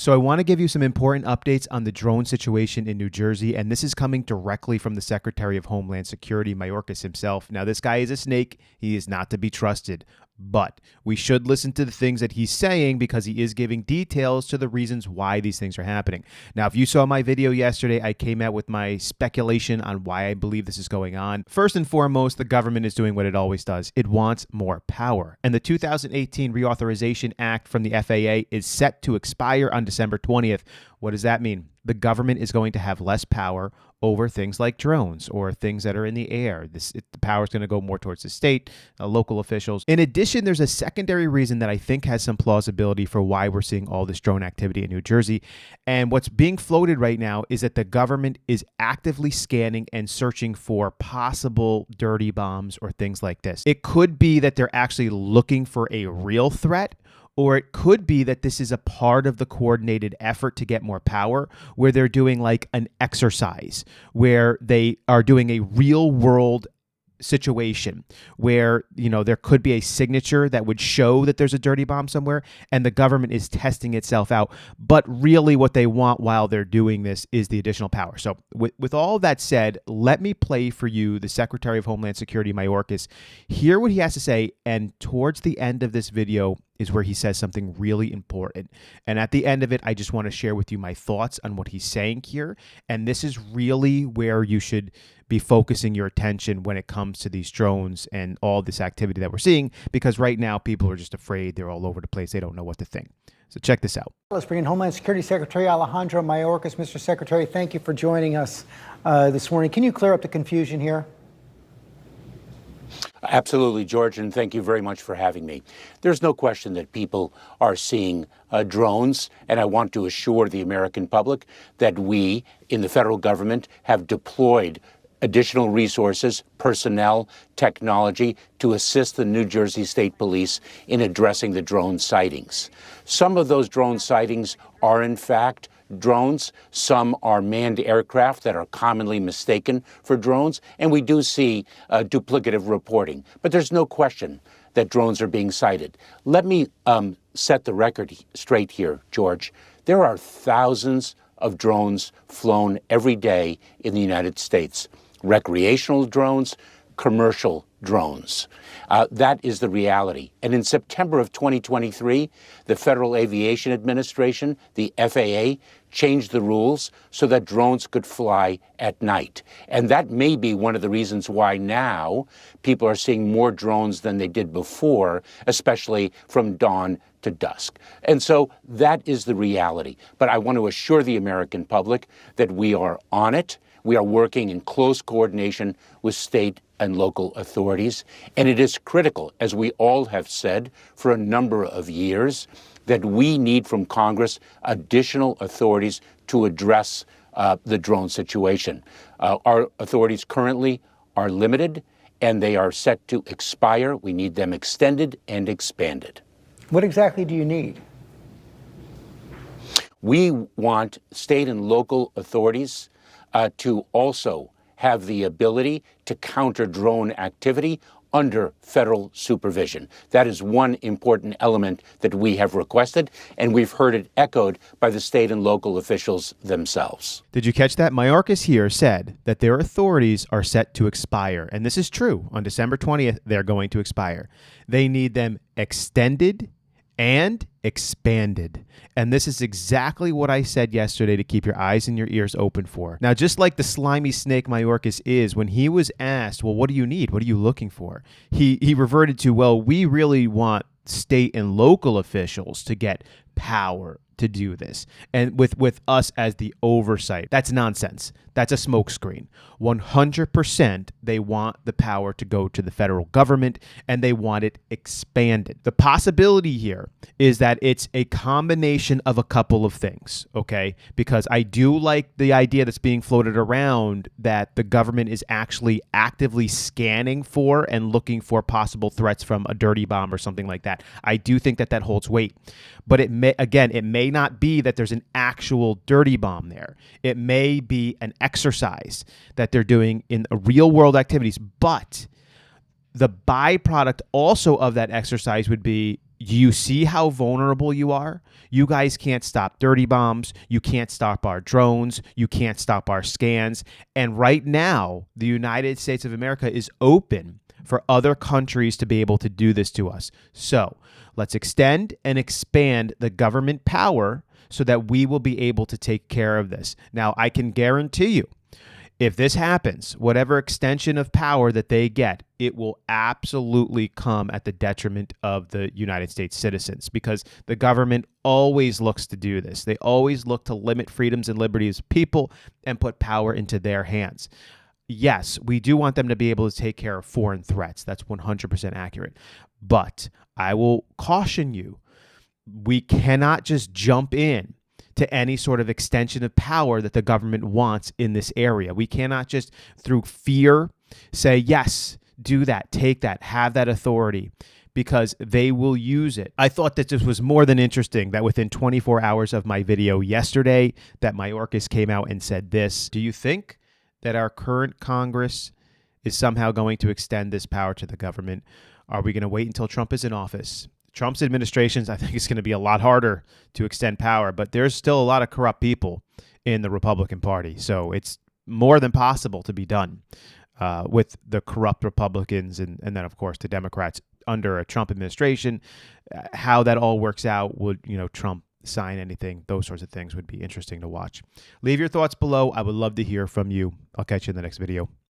So I want to give you some important updates on the drone situation in New Jersey, and this is coming directly from the Secretary of Homeland Security, Mayorkas himself. Now, this guy is a snake. He is not to be trusted, but we should listen to the things that he's saying because he is giving details to the reasons why these things are happening. Now, if you saw my video yesterday, I came out with my speculation on why I believe this is going on. First and foremost, the government is doing what it always does. It wants more power. And the 2018 Reauthorization Act from the FAA is set to expire on December 20th. What does that mean? The government is going to have less power over things like drones or things that are in the air. The power is going to go more towards the state, local officials. In addition, there's a secondary reason that I think has some plausibility for why we're seeing all this drone activity in New Jersey. And what's being floated right now is that the government is actively scanning and searching for possible dirty bombs or things like this. It could be that they're actually looking for a real threat, or it could be that this is a part of the coordinated effort to get more power, where they're doing like an exercise, where they are doing a real world situation where, you know, there could be a signature that would show that there's a dirty bomb somewhere and the government is testing itself out. But really what they want while they're doing this is the additional power. So with all that said, let me play for you the Secretary of Homeland Security, Mayorkas, hear what he has to say. And towards the end of this video is where he says something really important. And at the end of it, I just want to share with you my thoughts on what he's saying here. And this is really where you should be focusing your attention when it comes to these drones and all this activity that we're seeing, because right now people are just afraid. They're all over the place. They don't know what to think. So check this out. Let's bring in Homeland Security Secretary Alejandro Mayorkas. Mr. Secretary, thank you for joining us this morning. Can you clear up the confusion here? Absolutely, George, and thank you very much for having me. There's no question that people are seeing drones, and I want to assure the American public that we in the federal government have deployed additional resources, personnel, technology to assist the New Jersey State Police in addressing the drone sightings. Some of those drone sightings are, in fact, drones. Some are manned aircraft that are commonly mistaken for drones, and we do see duplicative reporting. But there's no question that drones are being sighted. Let me set the record straight here, George. There are thousands of drones flown every day in the United States. Recreational drones, commercial drones. That is the reality. And in September of 2023, the Federal Aviation Administration, the FAA, changed the rules so that drones could fly at night. And that may be one of the reasons why now people are seeing more drones than they did before, especially from dawn to dusk. And so that is the reality. But I want to assure the American public that we are on it. We are working in close coordination with state and local authorities. And it is critical, as we all have said for a number of years, that we need from Congress additional authorities to address the drone situation. Our authorities currently are limited, and they are set to expire. We need them extended and expanded. What exactly do you need? We want state and local authorities to also have the ability to counter drone activity under federal supervision. That is one important element that we have requested, and we've heard it echoed by the state and local officials themselves. Did you catch that? Mayorkas here said that their authorities are set to expire. And this is true. On December 20th, they're going to expire. They need them extended and expanded. And this is exactly what I said yesterday to keep your eyes and your ears open for. Now, just like the slimy snake Mayorkas is, when he was asked, well, what do you need? What are you looking for? He reverted to, well, we really want state and local officials to get power to do this. And with us as the oversight. That's nonsense. That's a smokescreen. 100% they want the power to go to the federal government, and they want it expanded. The possibility here is that it's a combination of a couple of things, okay? Because I do like the idea that's being floated around that the government is actually actively scanning for and looking for possible threats from a dirty bomb or something like that. I do think that that holds weight. But it may not be that there's an actual dirty bomb there. It may be an exercise that they're doing in real world activities, but The byproduct also of that exercise would be, you see how vulnerable you are? You guys can't stop dirty bombs. You can't stop our drones. You can't stop our scans. And right now, the United States of America is open for other countries to be able to do this to us. So let's extend and expand the government power so that we will be able to take care of this. Now, I can guarantee you, if this happens, whatever extension of power that they get, it will absolutely come at the detriment of the United States citizens, because the government always looks to do this. They always look to limit freedoms and liberties of people and put power into their hands. Yes, we do want them to be able to take care of foreign threats. That's 100% accurate. But I will caution you, we cannot just jump in to any sort of extension of power that the government wants in this area. We cannot just, through fear, say, yes, do that, take that, have that authority, because they will use it. I thought that this was more than interesting that within 24 hours of my video yesterday, that Mayorkas came out and said this. Do you think that our current Congress is somehow going to extend this power to the government? Are we going to wait until Trump is in office? Trump's administrations, I think, is going to be a lot harder to extend power, but there's still a lot of corrupt people in the Republican Party. So it's more than possible to be done with the corrupt Republicans and then, of course, the Democrats under a Trump administration. How that all works out, would Trump sign anything? Those sorts of things would be interesting to watch. Leave your thoughts below. I would love to hear from you. I'll catch you in the next video.